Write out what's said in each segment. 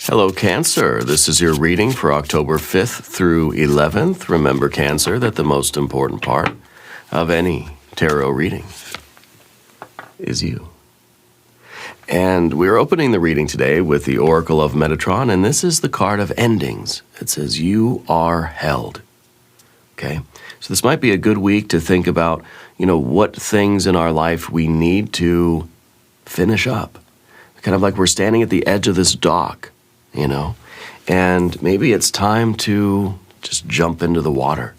Hello, Cancer. This is your reading for October 5th through 11th. Remember, Cancer, that the most important part of any tarot reading is you. And we're opening the reading today with the Oracle of Metatron, and this is the card of endings. It says, you are held. Okay? So this might be a good week to think about, what things in our life we need to finish up. Kind of like we're standing at the edge of this dock, and maybe it's time to just jump into the water,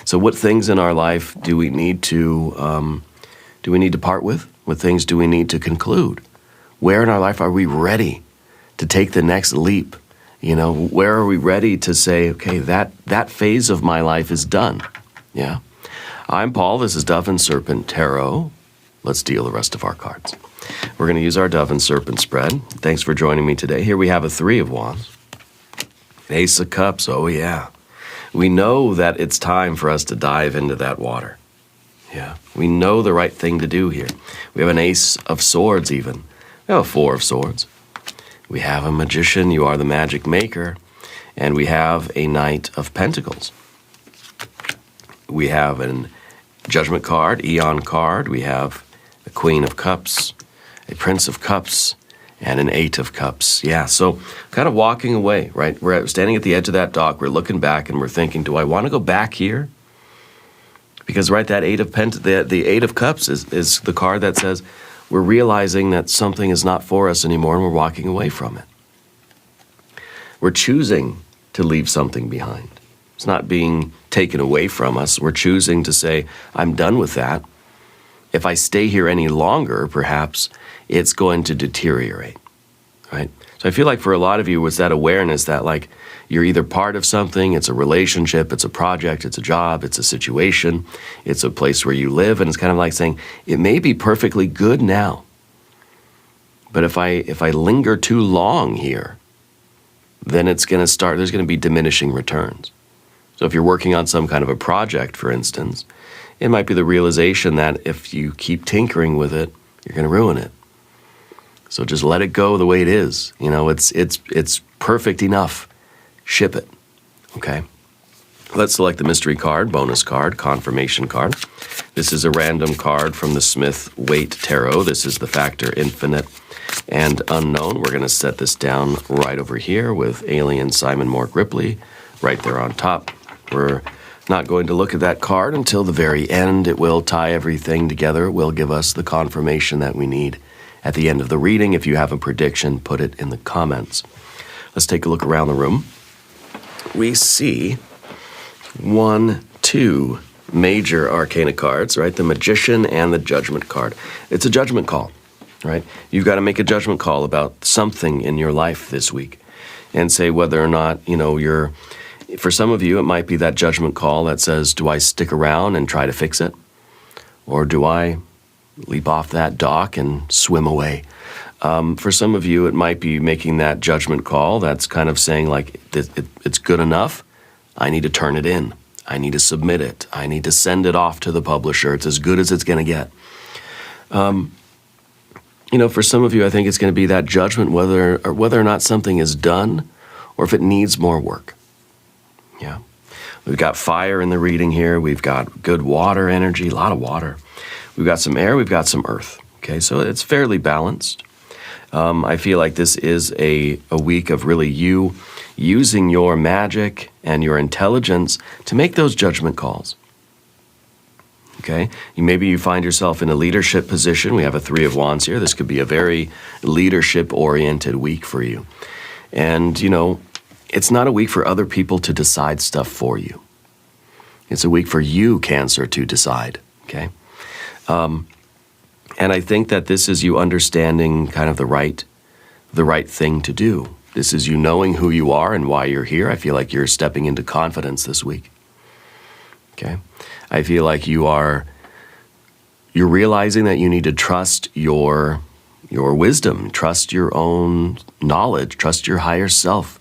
So what things in our life do we need to part with? What things do we need to conclude? Where in our life are we ready to take the next leap? Where are we ready to say, okay, that phase of my life is done? Yeah. I'm Paul. This is Dove and Serpent Tarot. Let's deal the rest of our cards. We're going to use our Dove and Serpent spread. Thanks for joining me today. Here we have a Three of Wands. Ace of Cups. Oh, yeah. We know that it's time for us to dive into that water. Yeah. We know the right thing to do here. We have an Ace of Swords even. We have a Four of Swords. We have a Magician. You are the magic maker. And we have a Knight of Pentacles. We have a Judgment card, Eon card. We have a Queen of Cups, a Prince of Cups, and an Eight of Cups. Yeah, so kind of walking away, right? We're standing at the edge of that dock. We're looking back and we're thinking, do I want to go back here? Because, right, that the Eight of Cups is the card that says we're realizing that something is not for us anymore and we're walking away from it. We're choosing to leave something behind. It's not being taken away from us. We're choosing to say, I'm done with that. If I stay here any longer, perhaps it's going to deteriorate, right? So I feel like for a lot of you, it's that awareness that, like, you're either part of something, it's a relationship, it's a project, it's a job, it's a situation, it's a place where you live, and it's kind of like saying, it may be perfectly good now, but if I linger too long here, then it's going to start, there's going to be diminishing returns. So if you're working on some kind of a project, for instance, it might be the realization that if you keep tinkering with it, you're going to ruin it. So just let it go the way it is. It's perfect enough. Ship it. Okay? Let's select the mystery card, bonus card, confirmation card. This is a random card from the Smith-Waite Tarot. This is the factor infinite and unknown. We're going to set this down right over here with Alien Simon Mork Ripley right there on top. We're not going to look at that card until the very end. It will tie everything together. It will give us the confirmation that we need at the end of the reading. If you have a prediction, put it in the comments. Let's take a look around the room. We see 1, 2 major arcana cards, right? The Magician and the Judgment card. It's a judgment call, right? You've got to make a judgment call about something in your life this week and say whether or not, for some of you, it might be that judgment call that says, do I stick around and try to fix it? Or do I leap off that dock and swim away? For some of you, it might be making that judgment call that's kind of saying, like, it's good enough. I need to turn it in. I need to submit it. I need to send it off to the publisher. It's as good as it's going to get. For some of you, I think it's going to be that judgment whether or not something is done or if it needs more work. Yeah. We've got fire in the reading here. We've got good water energy, a lot of water. We've got some air. We've got some earth. Okay, so it's fairly balanced. I feel like this is a week of really you using your magic and your intelligence to make those judgment calls. Okay, maybe you find yourself in a leadership position. We have a Three of Wands here. This could be a very leadership-oriented week for you. And, it's not a week for other people to decide stuff for you. It's a week for you, Cancer, to decide, okay? And I think that this is you understanding kind of the right thing to do. This is you knowing who you are and why you're here. I feel like you're stepping into confidence this week, okay? I feel like you're realizing that you need to trust your wisdom, trust your own knowledge, trust your higher self,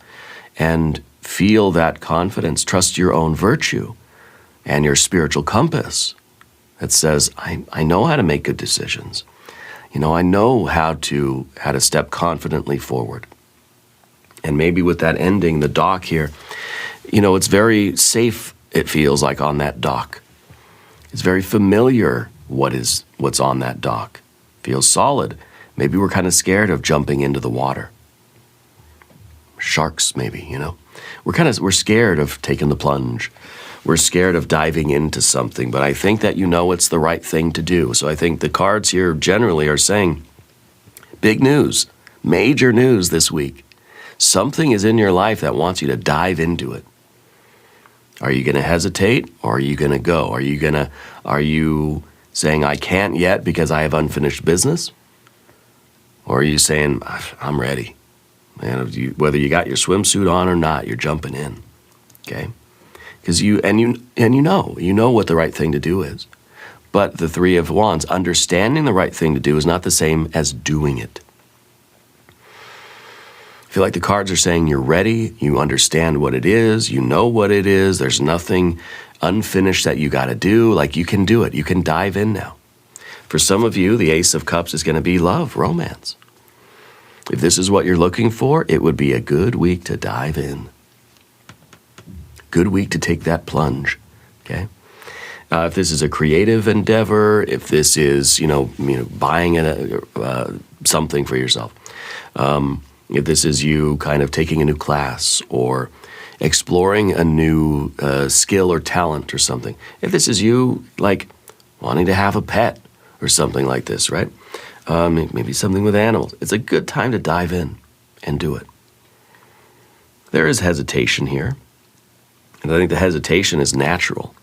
and feel that confidence, trust your own virtue and your spiritual compass that says, I know how to make good decisions. I know how to step confidently forward. And maybe with that ending, the dock here, it's very safe, it feels like, on that dock. It's very familiar what's on that dock. Feels solid. Maybe we're kind of scared of jumping into the water. Sharks, maybe, We're scared of taking the plunge. We're scared of diving into something, but I think that it's the right thing to do. So I think the cards here generally are saying, big news, major news this week. Something is in your life that wants you to dive into it. Are you going to hesitate, or are you going to go? Are you saying, I can't yet because I have unfinished business? Or are you saying, I'm ready? And whether you got your swimsuit on or not, you're jumping in, okay? Because you know what the right thing to do is. But the Three of Wands, understanding the right thing to do is not the same as doing it. I feel like the cards are saying you're ready, you understand what it is, you know what it is, there's nothing unfinished that you got to do, like you can do it, you can dive in now. For some of you, the Ace of Cups is going to be love, romance. If this is what you're looking for, it would be a good week to dive in. Good week to take that plunge, okay? If this is a creative endeavor, if this is, buying something for yourself, if this is you kind of taking a new class or exploring a new skill or talent or something, if this is you, like, wanting to have a pet or something like this, right? Maybe something with animals. It's a good time to dive in and do it. There is hesitation here. And I think the hesitation is natural.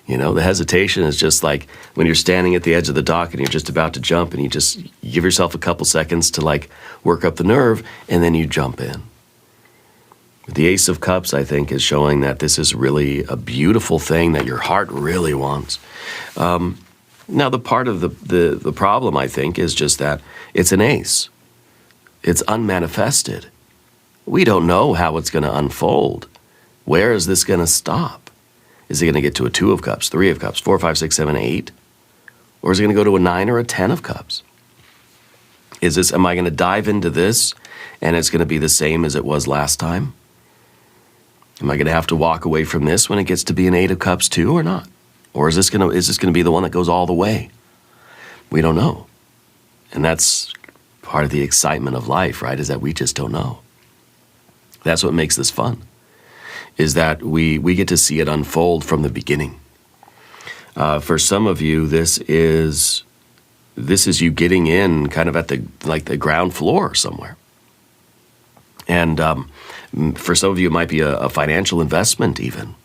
The hesitation is just like when you're standing at the edge of the dock and you're just about to jump and you just give yourself a couple seconds to work up the nerve and then you jump in. The Ace of Cups, I think, is showing that this is really a beautiful thing that your heart really wants. Now, the part of the problem, I think, is just that it's an ace. It's unmanifested. We don't know how it's going to unfold. Where is this going to stop? Is it going to get to a 2 of Cups, 3 of Cups, 4, 5, 6, 7, 8? Or is it going to go to a 9 or a 10 of Cups? Am I going to dive into this and it's going to be the same as it was last time? Am I going to have to walk away from this when it gets to be an 8 of Cups too, or not? Or is this going to be the one that goes all the way? We don't know. And that's part of the excitement of life, right? Is that we just don't know. That's what makes this fun. Is that we get to see it unfold from the beginning. For some of you, this is you getting in kind of at the ground floor somewhere. And for some of you, it might be a financial investment even.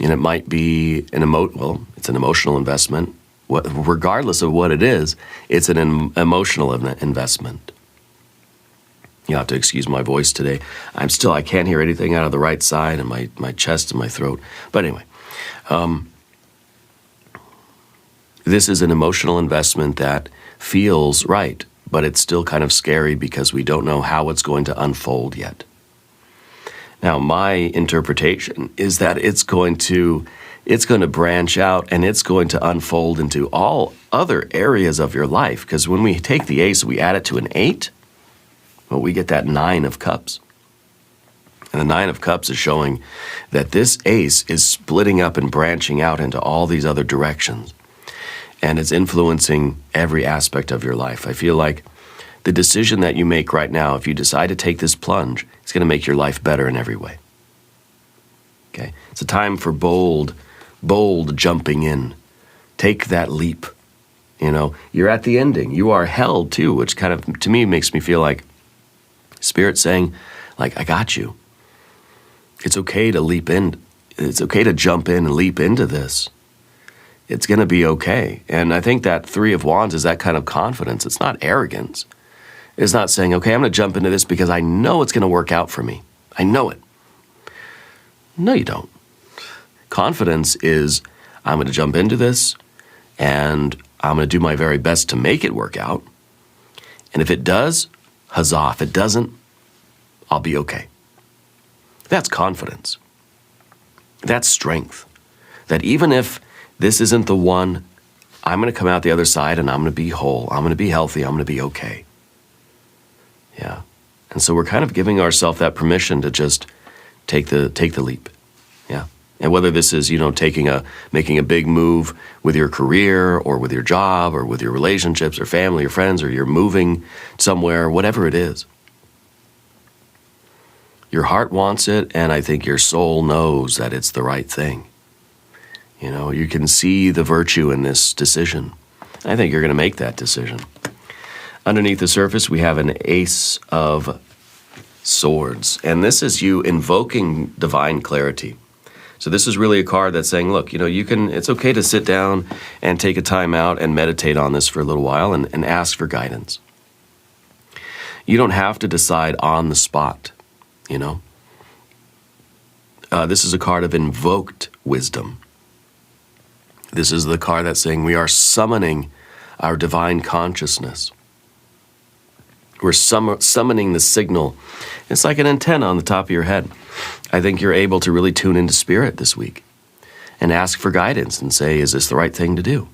And it might be it's an emotional investment. Regardless of what it is, it's an emotional investment. You'll have to excuse my voice today. I can't hear anything out of the right side and my chest and my throat. But anyway, this is an emotional investment that feels right, but it's still kind of scary because we don't know how it's going to unfold yet. Now, my interpretation is that it's going to branch out and it's going to unfold into all other areas of your life. Because when we take the ace, we add it to an 8, well, we get that 9 of Cups. And the 9 of Cups is showing that this ace is splitting up and branching out into all these other directions. And it's influencing every aspect of your life. I feel like the decision that you make right now, if you decide to take this plunge, it's going to make your life better in every way. Okay? It's a time for bold jumping in. Take that leap. You're at the ending. You are held too, which kind of, to me, makes me feel like Spirit saying, I got you. It's okay to leap in. It's okay to jump in and leap into this. It's going to be okay. And I think that 3 of Wands is that kind of confidence. It's not arrogance. It's not saying, okay, I'm going to jump into this because I know it's going to work out for me. I know it. No, you don't. Confidence is, I'm going to jump into this and I'm going to do my very best to make it work out. And if it does, huzzah. If it doesn't, I'll be okay. That's confidence. That's strength. That even if this isn't the one, I'm going to come out the other side and I'm going to be whole. I'm going to be healthy. I'm going to be okay. Yeah. And so we're kind of giving ourselves that permission to just take the leap. Yeah. And whether this is, making a big move with your career or with your job or with your relationships or family or friends, or you're moving somewhere, whatever it is. Your heart wants it, and I think your soul knows that it's the right thing. You can see the virtue in this decision. I think you're going to make that decision. Underneath the surface, we have an Ace of Swords, and this is you invoking divine clarity. So this is really a card that's saying, look, it's okay to sit down and take a time out and meditate on this for a little while and ask for guidance. You don't have to decide on the spot, This is a card of invoked wisdom. This is the card that's saying we are summoning our divine consciousness. We're summoning the signal. It's like an antenna on the top of your head. I think you're able to really tune into spirit this week and ask for guidance and say, is this the right thing to do?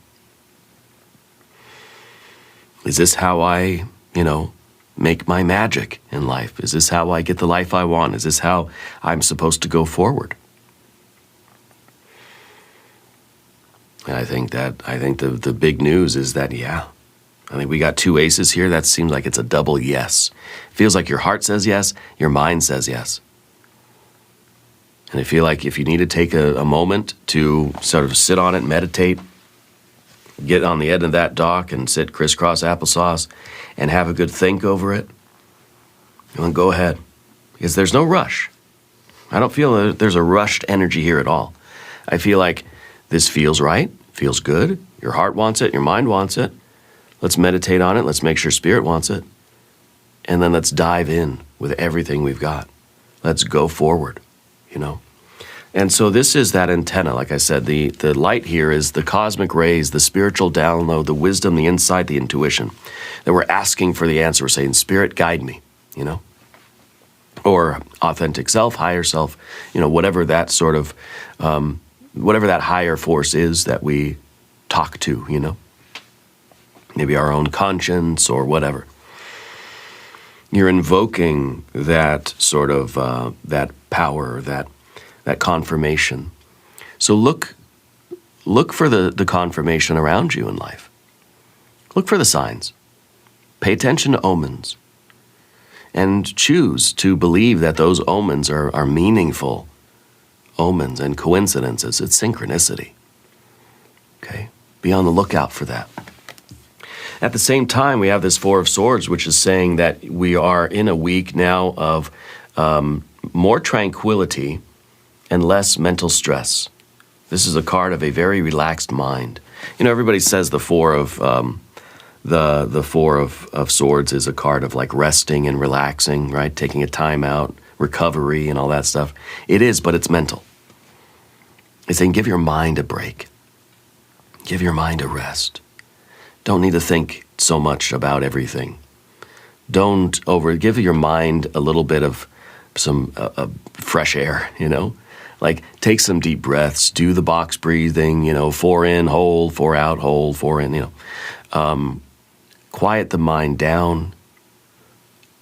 Is this how I, make my magic in life? Is this how I get the life I want? Is this how I'm supposed to go forward? And I think the big news is that, I think we got two aces here. That seems like it's a double yes. Feels like your heart says yes, your mind says yes. And I feel like if you need to take a moment to sort of sit on it, meditate, get on the end of that dock and sit crisscross applesauce and have a good think over it, go ahead. Because there's no rush. I don't feel that there's a rushed energy here at all. I feel like this feels right, feels good. Your heart wants it, your mind wants it. Let's meditate on it. Let's make sure spirit wants it. And then let's dive in with everything we've got. Let's go forward, And so this is that antenna. Like I said, the light here is the cosmic rays, the spiritual download, the wisdom, the insight, the intuition. That we're asking for the answer. We're saying, Spirit, guide me, Or authentic self, higher self, whatever that sort of, whatever that higher force is that we talk to, Maybe our own conscience or whatever. You're invoking that sort of, that power, that confirmation. So look for the confirmation around you in life. Look for the signs. Pay attention to omens. And choose to believe that those omens are meaningful omens and coincidences. It's synchronicity. Okay? Be on the lookout for that. At the same time, we have this Four of Swords, which is saying that we are in a week now of more tranquility and less mental stress. This is a card of a very relaxed mind. Everybody says the Four of the Four of Swords is a card of like resting and relaxing, right? Taking a time out, recovery, and all that stuff. It is, but it's mental. It's saying give your mind a break. Give your mind a rest. Don't need to think so much about everything. Give your mind a little bit of some fresh air, Like take some deep breaths, do the box breathing, 4 in, hold, 4 out, hold, 4 in, Quiet the mind down.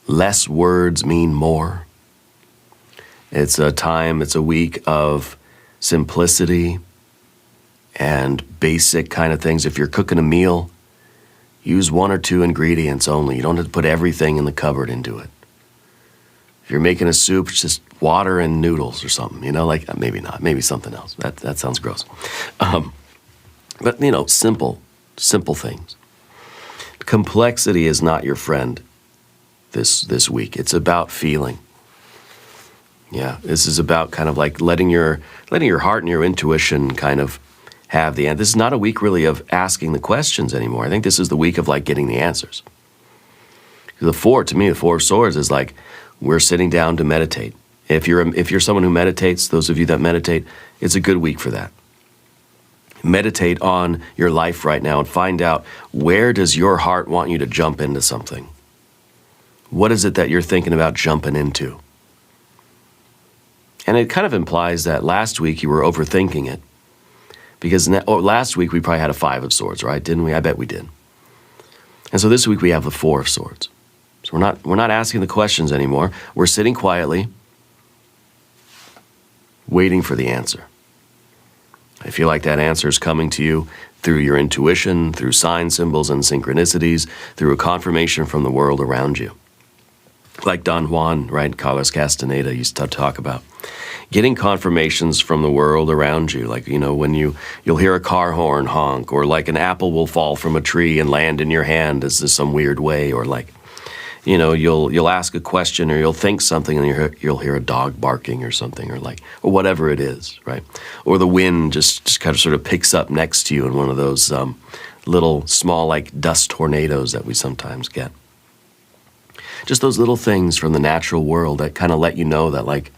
Less words mean more. It's a week of simplicity and basic kind of things. If you're cooking a meal, use 1 or 2 ingredients only. You don't have to put everything in the cupboard into it. If you're making a soup, it's just water and noodles or something, maybe not, maybe something else. That sounds gross. But, simple things. Complexity is not your friend this week. It's about feeling. Yeah, this is about kind of like letting your heart and your intuition kind of have the answer. This is not a week really of asking the questions anymore. I think this is the week of like getting the answers. The Four of Swords is like we're sitting down to meditate. If you're someone who meditates, those of you that meditate, it's a good week for that. Meditate on your life right now and find out where does your heart want you to jump into something. What is it that you're thinking about jumping into? And it kind of implies that last week you were overthinking it. Because last week we probably had a 5 of Swords, right? Didn't we? I bet we did. And so this week we have the 4 of Swords. So we're not asking the questions anymore. We're sitting quietly, waiting for the answer. I feel like that answer is coming to you through your intuition, through sign symbols and synchronicities, through a confirmation from the world around you. Like Don Juan, right, Carlos Castaneda used to talk about. Getting confirmations from the world around you, like, when you'll hear a car horn honk, or like an apple will fall from a tree and land in your hand as some weird way, or like, you'll ask a question, or you'll think something and you'll hear a dog barking or something, or whatever it is, right? Or the wind just kind of sort of picks up next to you in one of those little small like dust tornadoes that we sometimes get. Just those little things from the natural world that kind of let you know that like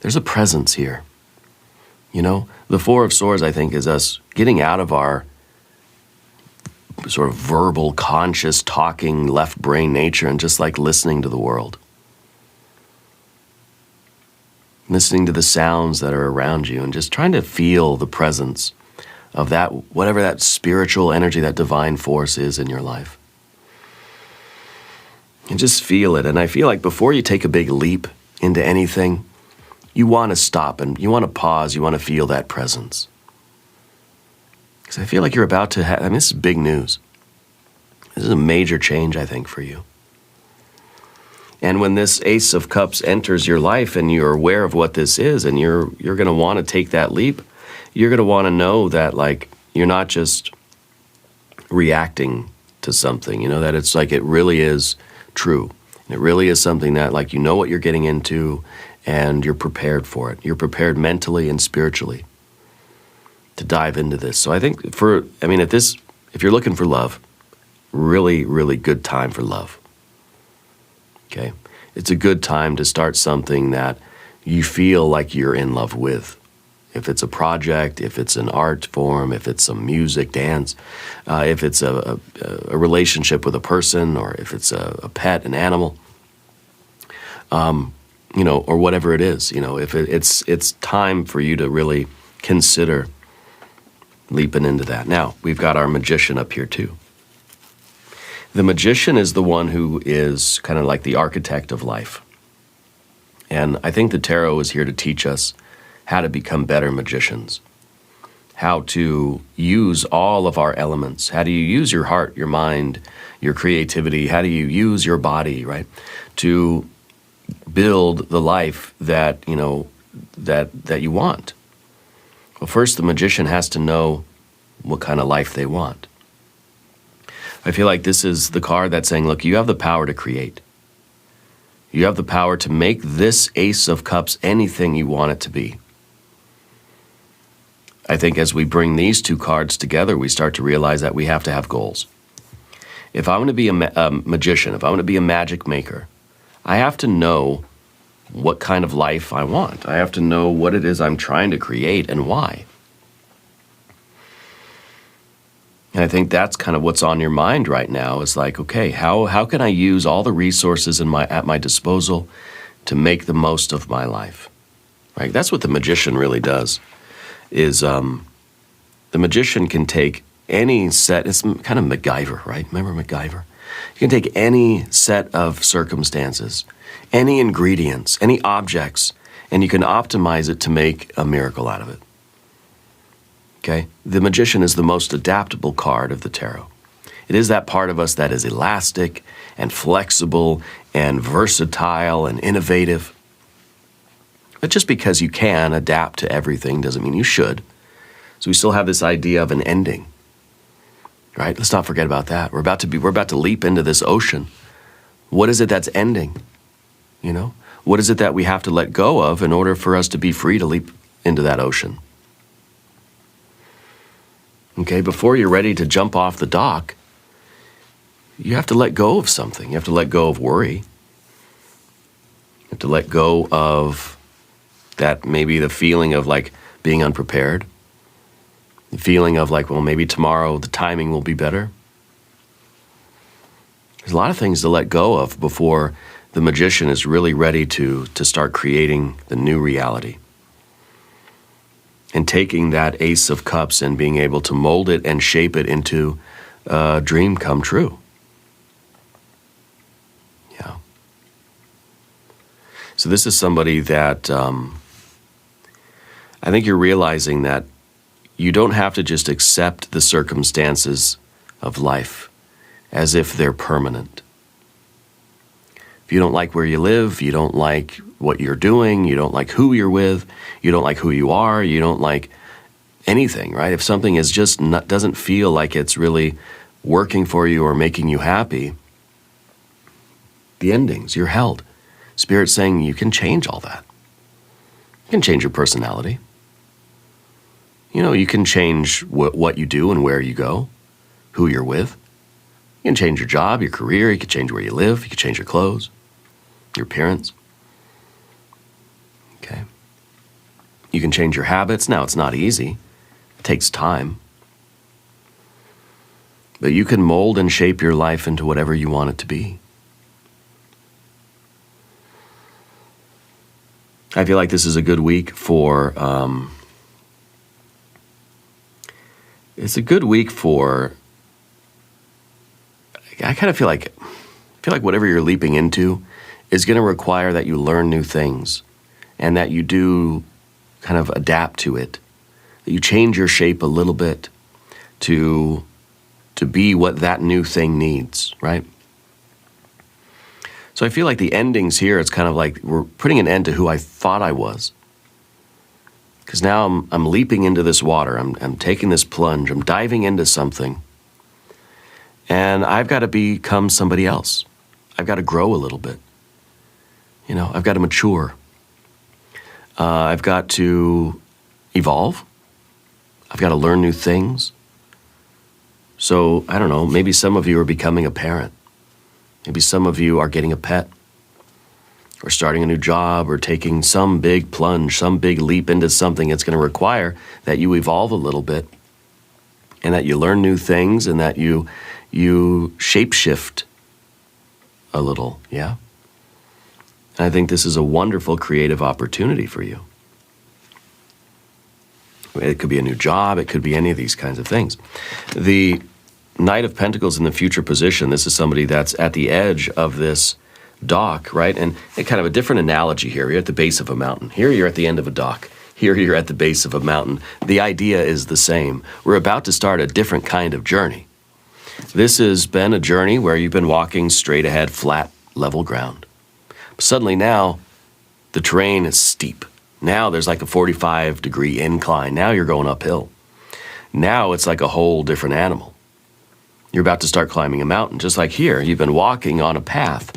there's a presence here. The Four of Swords, I think, is us getting out of our sort of verbal, conscious, talking, left brain nature and just like listening to the world. Listening to the sounds that are around you and just trying to feel the presence of that, whatever that spiritual energy, that divine force is in your life. And just feel it. And I feel like before you take a big leap into anything, you want to stop and you want to pause, you want to feel that presence. Because I feel like you're about to have, this is big news. This is a major change, I think, for you. And when this Ace of Cups enters your life and you're aware of what this is and you're going to want to take that leap, you're going to want to know that like you're not just reacting to something, that it's like it really is true. And it really is something that like what you're getting into and you're prepared for it. You're prepared mentally and spiritually to dive into this. So I think if you're looking for love, really, really good time for love. Okay? It's a good time to start something that you feel like you're in love with. If it's a project, if it's an art form, if it's some music, dance, if it's a relationship with a person, or if it's a pet, an animal, or whatever it is, if it's time for you to really consider leaping into that. Now, we've got our Magician up here too. The Magician is the one who is kind of like the architect of life. And I think the Tarot is here to teach us how to become better magicians, how to use all of our elements. How do you use your heart, your mind, your creativity? How do you use your body, right, to build the life that, that you want? Well, first, the magician has to know what kind of life they want. I feel like this is the card that's saying, look, you have the power to create. You have the power to make this Ace of Cups anything you want it to be. I think as we bring these two cards together, we start to realize that we have to have goals. If I want to be a magician, if I want to be a magic maker, I have to know what kind of life I want. I have to know what it is I'm trying to create and why. And I think that's kind of what's on your mind right now is like, okay, how can I use all the resources at my disposal to make the most of my life? Right? That's what the magician really does. Is the magician can take any set, it's kind of MacGyver, right? Remember MacGyver? You can take any set of circumstances, any ingredients, any objects, and you can optimize it to make a miracle out of it. Okay? The Magician is the most adaptable card of the Tarot. It is that part of us that is elastic and flexible and versatile and innovative. But just because you can adapt to everything doesn't mean you should. So we still have this idea of an ending, right? Let's not forget about that. We're about to leap into this ocean. What is it that's ending? What is it that we have to let go of in order for us to be free to leap into that ocean? Okay, before you're ready to jump off the dock, you have to let go of something. You have to let go of worry. You have to let go of that, maybe the feeling of like being unprepared, the feeling of like, well, maybe tomorrow the timing will be better. There's a lot of things to let go of before the magician is really ready to start creating the new reality. And taking that Ace of Cups and being able to mold it and shape it into a dream come true. Yeah. So this is somebody that I think you're realizing that you don't have to just accept the circumstances of life as if they're permanent. If you don't like where you live, you don't like what you're doing, you don't like who you're with, you don't like who you are, you don't like anything, right? If something is just doesn't feel like it's really working for you or making you happy, the endings, you're held. Spirit's saying you can change all that. You can change your personality. You know, you can change what you do and where you go, who you're with. You can change your job, your career, you can change where you live, you can change your clothes, your appearance. Okay. You can change your habits. Now, it's not easy. It takes time. But you can mold and shape your life into whatever you want it to be. I feel like this is a good week for, it's a good week for, I kind of feel like whatever you're leaping into is going to require that you learn new things and that you do kind of adapt to it, that you change your shape a little bit to be what that new thing needs, right? So I feel like the endings here, it's kind of like we're putting an end to who I thought I was. Because now I'm leaping into this water, I'm taking this plunge, I'm diving into something, and I've got to become somebody else. I've got to grow a little bit. You know, I've got to mature. I've got to evolve. I've got to learn new things. So, I don't know, maybe some of you are becoming a parent. Maybe some of you are getting a pet, or starting a new job, or taking some big plunge, some big leap into something that's going to require that you evolve a little bit, and that you learn new things, and that you shape-shift a little, yeah? And I think this is a wonderful creative opportunity for you. It could be a new job, it could be any of these kinds of things. The Knight of Pentacles in the future position, this is somebody that's at the edge of this dock, right? And kind of a different analogy here. You're at the base of a mountain. Here you're at the end of a dock. Here you're at the base of a mountain. The idea is the same. We're about to start a different kind of journey. This has been a journey where you've been walking straight ahead, flat, level ground. But suddenly now, the terrain is steep. Now there's like a 45-degree incline. Now you're going uphill. Now it's like a whole different animal. You're about to start climbing a mountain. Just like here, you've been walking on a path.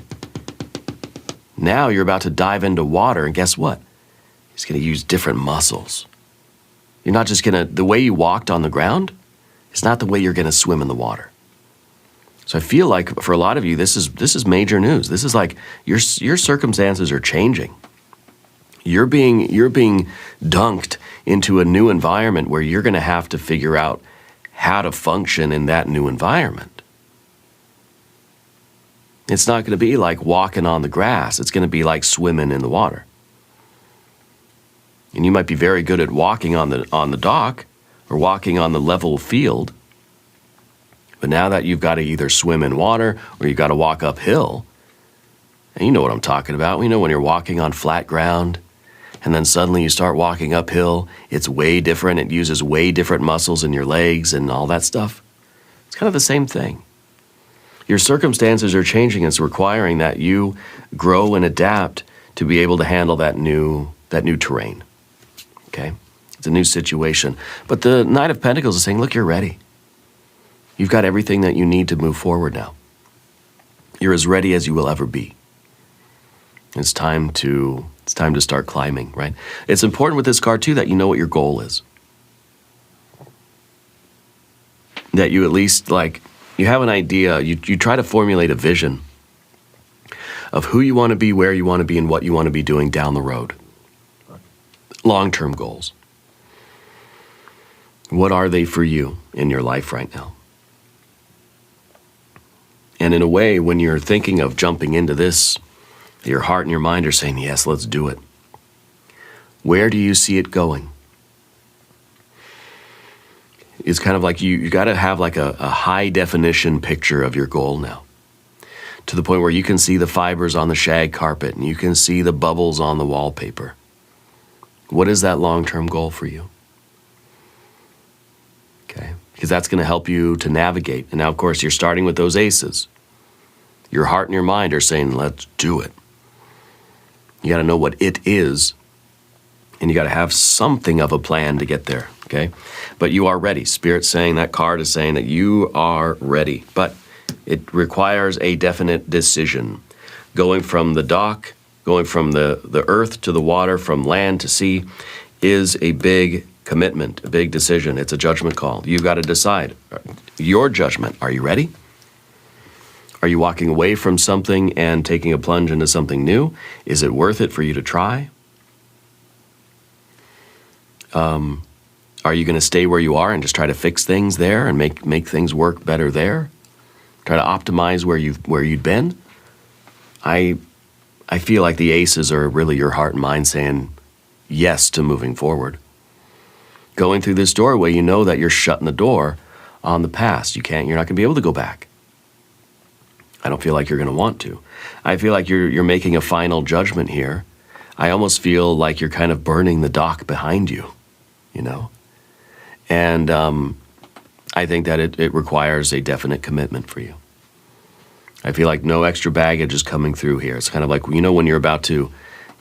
Now you're about to dive into water, and guess what? It's going to use different muscles. You're not just going to, the way you walked on the ground is not the way you're going to swim in the water. So I feel like for a lot of you, this is major news. This is like your circumstances are changing. You're being dunked into a new environment where you're going to have to figure out how to function in that new environment. It's not going to be like walking on the grass. It's going to be like swimming in the water. And you might be very good at walking on the dock or walking on the level field. But now that you've got to either swim in water or you've got to walk uphill, and you know what I'm talking about. We know when you're walking on flat ground and then suddenly you start walking uphill, it's way different. It uses way different muscles in your legs and all that stuff. It's kind of the same thing. Your circumstances are changing. It's requiring that you grow and adapt to be able to handle that new terrain. Okay? It's a new situation. But the Knight of Pentacles is saying, look, you're ready. You've got everything that you need to move forward now. You're as ready as you will ever be. It's time to start climbing, right? It's important with this card, too, that you know what your goal is. That you at least, you have an idea. You try to formulate a vision of who you want to be, where you want to be, and what you want to be doing down the road. Long-term goals. What are they for you in your life right now? And in a way, when you're thinking of jumping into this, your heart and your mind are saying, yes, let's do it. Where do you see it going? It's kind of like you got to have like a high definition picture of your goal now. to the point where you can see the fibers on the shag carpet and you can see the bubbles on the wallpaper. What is that long-term goal for you? Okay, because that's going to help you to navigate. And now, of course, you're starting with those aces. Your heart and your mind are saying, let's do it. You got to know what it is, and you got to have something of a plan to get there, okay? But you are ready. Spirit's saying, that card is saying that you are ready. But it requires a definite decision. Going from the dock, going from the earth to the water, from land to sea, is a big commitment, a big decision. It's a judgment call. You've got to decide. Your judgment. Are you ready? Are you walking away from something and taking a plunge into something new? Is it worth it for you to try? Are you going to stay where you are and just try to fix things there and make things work better there? Try to optimize where you'd been? I feel like the aces are really your heart and mind saying yes to moving forward. Going through this doorway, you know that you're shutting the door on the past. You're not going to be able to go back. I don't feel like you're going to want to. I feel like you're making a final judgment here. I almost feel like you're kind of burning the dock behind you, you know? And I think that it requires a definite commitment for you. I feel like no extra baggage is coming through here. It's kind of like, when you're about to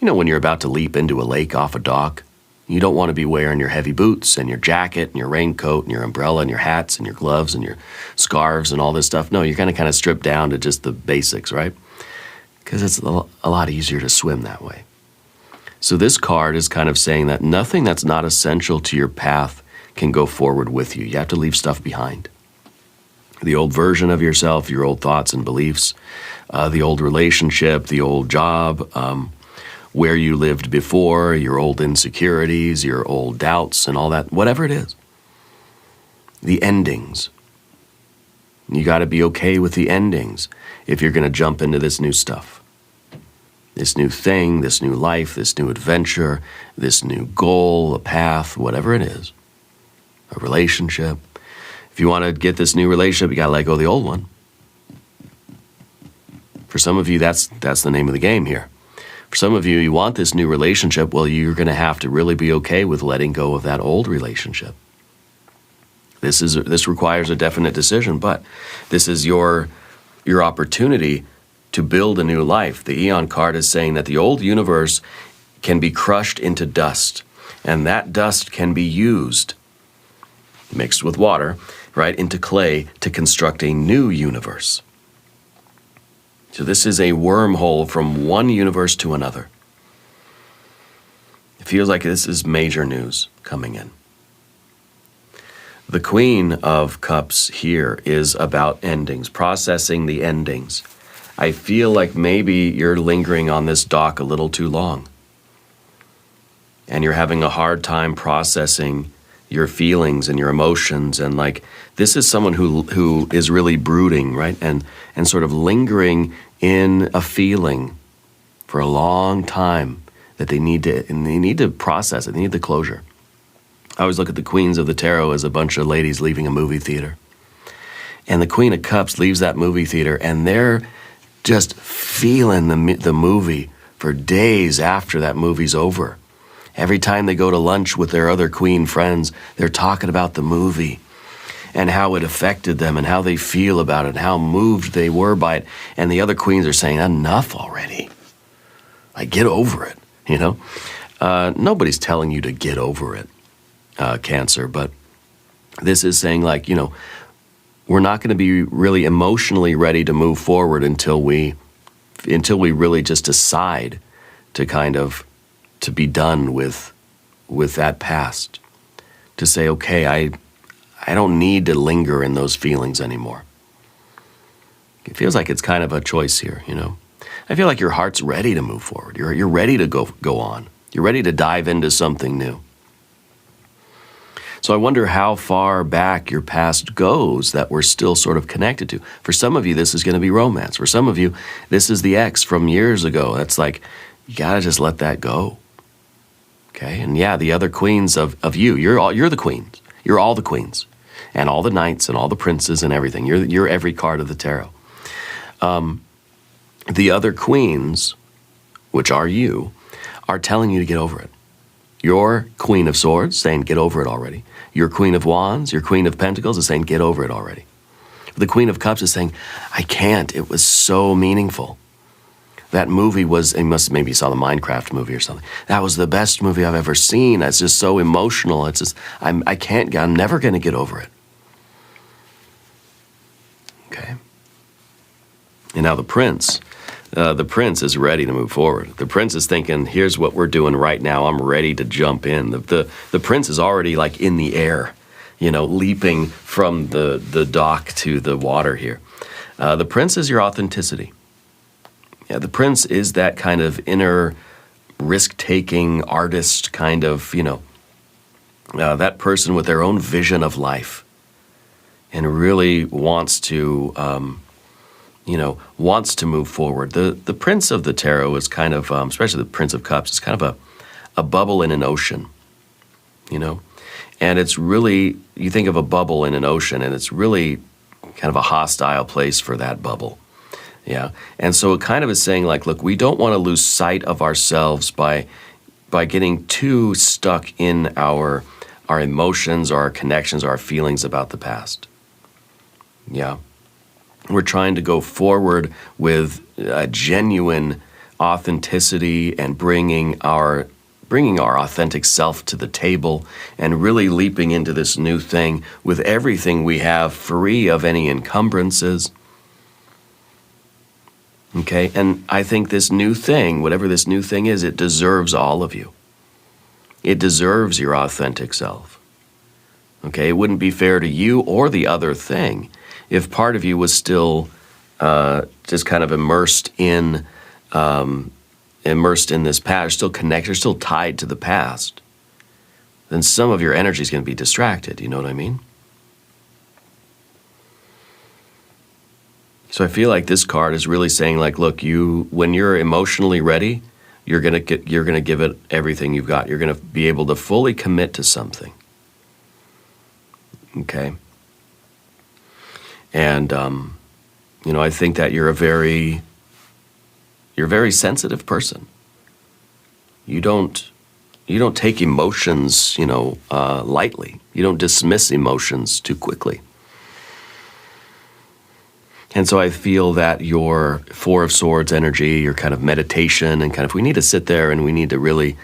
leap into a lake off a dock, you don't want to be wearing your heavy boots and your jacket and your raincoat and your umbrella and your hats and your gloves and your scarves and all this stuff. No, you're going to kind of strip down to just the basics, right? Because it's a lot easier to swim that way. So this card is kind of saying that nothing that's not essential to your path can go forward with you. You have to leave stuff behind. The old version of yourself, your old thoughts and beliefs, the old relationship, the old job, where you lived before, your old insecurities, your old doubts and all that, whatever it is. The endings. You got to be okay with the endings if you're going to jump into this new stuff. This new thing, this new life, this new adventure, this new goal, a path, whatever it is. A relationship. If you want to get this new relationship, you got to let go of the old one. For some of you, that's the name of the game here. For some of you, you want this new relationship, well, you're going to have to really be okay with letting go of that old relationship. This requires a definite decision, but this is your opportunity to build a new life. The Eon card is saying that the old universe can be crushed into dust, and that dust can be used, mixed with water, right, into clay to construct a new universe. So this is a wormhole from one universe to another. It feels like this is major news coming in. The Queen of Cups here is about endings, processing the endings. I feel like maybe you're lingering on this dock a little too long. And you're having a hard time processing your feelings and your emotions, and like this is someone who is really brooding, right, and sort of lingering in a feeling for a long time that they need to process it. They need the closure. I always look at the Queens of the Tarot as a bunch of ladies leaving a movie theater, and the Queen of Cups leaves that movie theater, and they're just feeling the movie for days after that movie's over. Every time they go to lunch with their other queen friends, they're talking about the movie and how it affected them and how they feel about it and how moved they were by it. And the other queens are saying, enough already. Like, get over it, you know? Nobody's telling you to get over it, Cancer, but this is saying, like, you know, we're not going to be really emotionally ready to move forward until we really just decide to kind of to be done with that past, to say, okay, I don't need to linger in those feelings anymore. It feels like it's kind of a choice here, you know. I feel like your heart's ready to move forward. You're ready to go on. You're ready to dive into something new. So I wonder how far back your past goes that we're still sort of connected to. For some of you, this is going to be romance. For some of you, this is the ex from years ago. That's like, you got to just let that go. Okay, and yeah, the other queens of you, you're the queens. You're all the queens, and all the knights, and all the princes, and everything. You're every card of the tarot. The other queens, which are you, are telling you to get over it. Your Queen of Swords saying, get over it already. Your Queen of Wands, your Queen of Pentacles is saying, get over it already. The Queen of Cups is saying, I can't. It was so meaningful. That movie was, maybe you saw the Minecraft movie or something. That was the best movie I've ever seen. It's just so emotional. It's just, I'm never going to get over it. Okay. And now the Prince is ready to move forward. The Prince is thinking, here's what we're doing right now. I'm ready to jump in. The Prince is already like in the air, leaping from the dock to the water here. The Prince is your authenticity. Yeah, the Prince is that kind of inner risk-taking artist kind of, that person with their own vision of life and really wants to move forward. The Prince of the Tarot is kind of, especially the Prince of Cups, is kind of a bubble in an ocean, And it's really, you think of a bubble in an ocean, and it's really kind of a hostile place for that bubble. Yeah, and so it kind of is saying like, look, we don't want to lose sight of ourselves by getting too stuck in our emotions or our connections or our feelings about the past. Yeah. We're trying to go forward with a genuine authenticity and bringing our authentic self to the table and really leaping into this new thing with everything we have free of any encumbrances. Okay, and I think this new thing, whatever this new thing is, it deserves all of you. It deserves your authentic self. Okay, it wouldn't be fair to you or the other thing if part of you was still just kind of immersed in this past, still connected, still tied to the past. Then some of your energy is going to be distracted. You know what I mean? So I feel like this card is really saying, like, look, when you're emotionally ready, you're gonna give it everything you've got. You're gonna be able to fully commit to something. Okay. And I think that you're a very sensitive person. You don't take emotions, lightly. You don't dismiss emotions too quickly. And so I feel that your Four of Swords energy, your kind of meditation, and kind of, we need to sit there and we need to really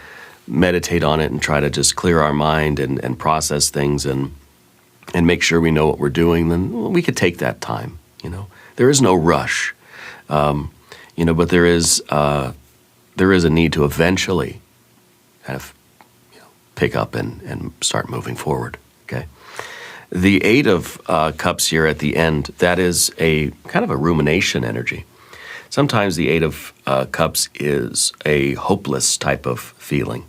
meditate on it and try to just clear our mind and process things and make sure we know what we're doing, then we could take that time, There is no rush, but there is a need to eventually kind of pick up and start moving forward, okay? The Eight of Cups here at the end, that is a kind of a rumination energy. Sometimes the Eight of Cups is a hopeless type of feeling.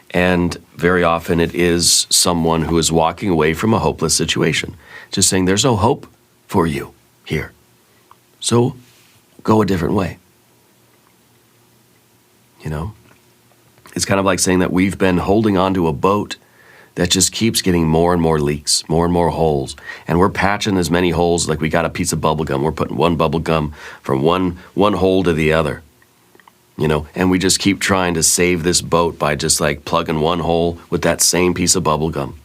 And very often it is someone who is walking away from a hopeless situation, just saying there's no hope for you here. So go a different way. It's kind of like saying that we've been holding on to a boat that just keeps getting more and more leaks, more and more holes. And we're patching as many holes like we got a piece of bubble gum. We're putting one bubble gum from one hole to the other, and we just keep trying to save this boat by just like plugging one hole with that same piece of bubble gum.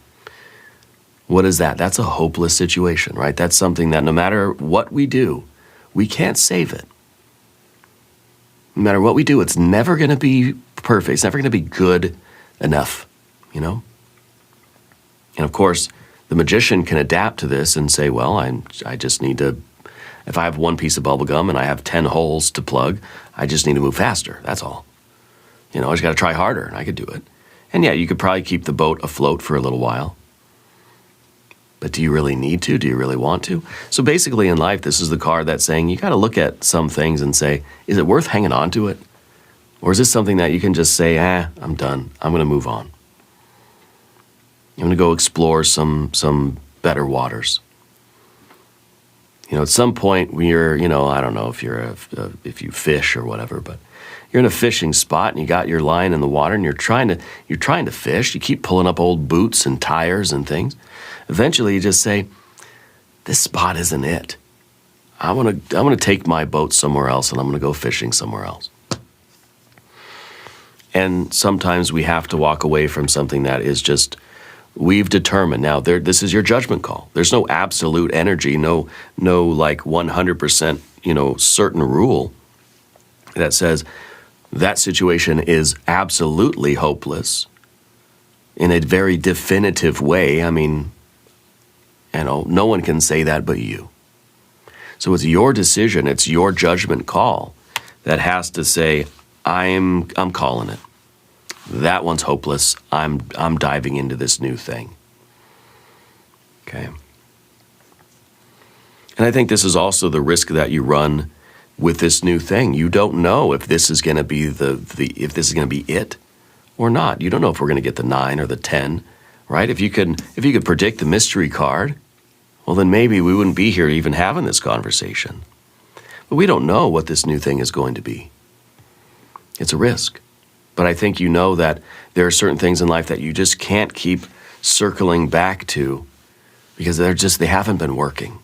What is that? That's a hopeless situation, right? That's something that no matter what we do, we can't save it. No matter what we do, it's never going to be perfect. It's never going to be good enough, And of course, the magician can adapt to this and say, well, I just need to, if I have one piece of bubble gum and I have 10 holes to plug, I just need to move faster. That's all. I just got to try harder and I could do it. And yeah, you could probably keep the boat afloat for a little while. But do you really need to? Do you really want to? So basically in life, this is the card that's saying you got to look at some things and say, is it worth hanging on to it? Or is this something that you can just say, I'm done. I'm going to move on. I'm going to go explore some better waters. At some point when you're, I don't know if if you fish or whatever, but you're in a fishing spot and you got your line in the water and you're trying to fish. You keep pulling up old boots and tires and things. Eventually you just say, this spot isn't it. I'm gonna take my boat somewhere else and I'm gonna go fishing somewhere else. And sometimes we have to walk away from something that is just, we've determined. Now, this is your judgment call. There's no absolute energy, no like 100%, certain rule that says that situation is absolutely hopeless in a very definitive way. I mean, no one can say that but you. So it's your decision, it's your judgment call that has to say, I'm calling it. That one's hopeless. I'm diving into this new thing. Okay. And I think this is also the risk that you run with this new thing. You don't know if this is going to be if this is going to be it or not. You don't know if we're going to get the 9 or the 10, right? If you could predict the mystery card, well, then maybe we wouldn't be here even having this conversation. But we don't know what this new thing is going to be. It's a risk. But I think you know that there are certain things in life that you just can't keep circling back to because they haven't been working.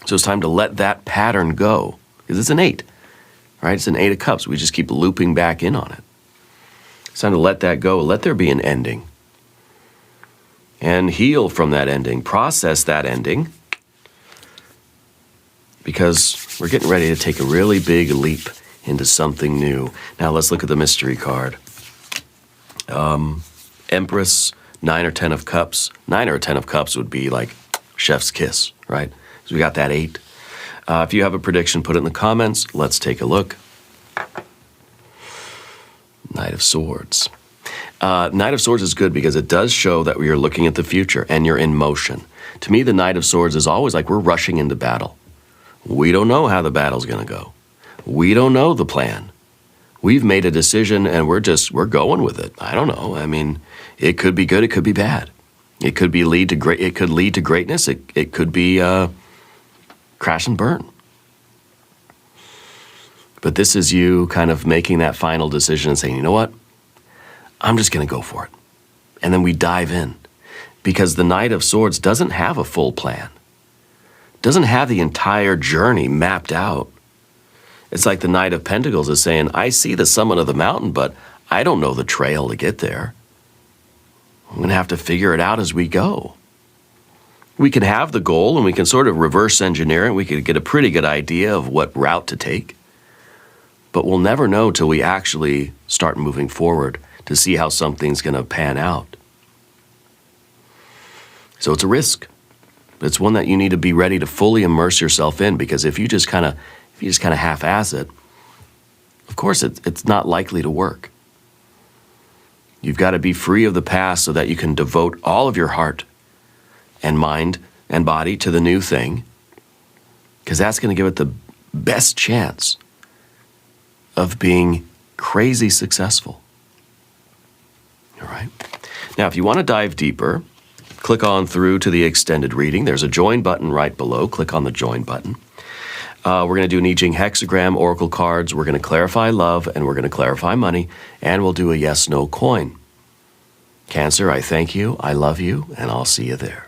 So it's time to let that pattern go because it's an 8, right? It's an 8 of cups. We just keep looping back in on it. It's time to let that go. Let there be an ending. And heal from that ending. Process that ending because we're getting ready to take a really big leap into something new. Now let's look at the mystery card. Empress, 9 or 10 of cups. 9 or 10 of cups would be like chef's kiss, right? So we got that 8. If you have a prediction, put it in the comments. Let's take a look. Knight of Swords. Knight of Swords is good because it does show that we are looking at the future and you're in motion. To me, the Knight of Swords is always like we're rushing into battle. We don't know how the battle's going to go. We don't know the plan. We've made a decision and we're going with it. I don't know. I mean, it could be good, it could be bad. It could lead to greatness. It could be crash and burn. But this is you kind of making that final decision and saying, you know what? I'm just going to go for it. And then we dive in because the Knight of Swords doesn't have a full plan. Doesn't have the entire journey mapped out. It's like the Knight of Pentacles is saying, I see the summit of the mountain, but I don't know the trail to get there. I'm going to have to figure it out as we go. We can have the goal and we can sort of reverse engineer it. We can get a pretty good idea of what route to take. But we'll never know till we actually start moving forward to see how something's going to pan out. So it's a risk. It's one that you need to be ready to fully immerse yourself in because if you just kind of half-ass it, of course it's not likely to work. You've got to be free of the past so that you can devote all of your heart and mind and body to the new thing because that's going to give it the best chance of being crazy successful. All right. Now, if you want to dive deeper, click on through to the extended reading. There's a join button right below. Click on the join button. We're going to do an I Ching hexagram, oracle cards. We're going to clarify love, and we're going to clarify money, and we'll do a yes/no coin. Cancer, I thank you, I love you, and I'll see you there.